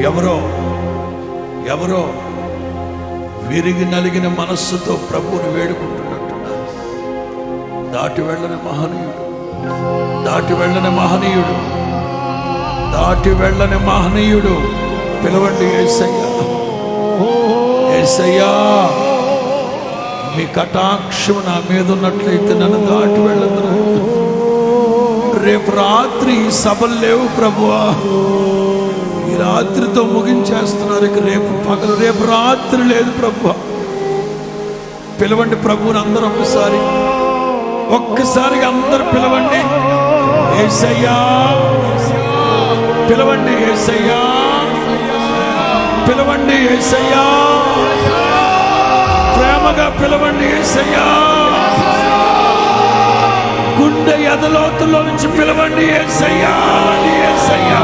ఎవరో ఎవరో విరిగి నలిగిన మనస్సుతో ప్రభువుని వేడుకుంటున్నట్టున్నారు. దాటి వెళ్ళని మహనీయుడు, దాటి వెళ్ళని మహనీయుడు, దాటి వెళ్ళని మహనీయుడు. పిలవండి యేసయ్యా, యేసయ్యా మీ కటాక్షం నా మీద ఉన్నట్లయితే నన్ను దాటి వెళ్ళదు. రేపు రాత్రి సభలు లేవు ప్రభువా, ఈ రాత్రితో ముగించేస్తున్నారు. ఇక రేపు పగలు, రేపు రాత్రి లేదు ప్రభువా. పిలవండి ప్రభువుని అందరూ ఒక్కసారిగా అందరూ పిలవండి. యేసయ్యా పిలవండి, యేసయ్యా పిలవండి, యేసయ్యా ప్రేమగా పిలవండి, యేసయ్యా గుండె ఎదలోతులో నుంచి పిలవండి, యేసయ్యా యేసయ్యా.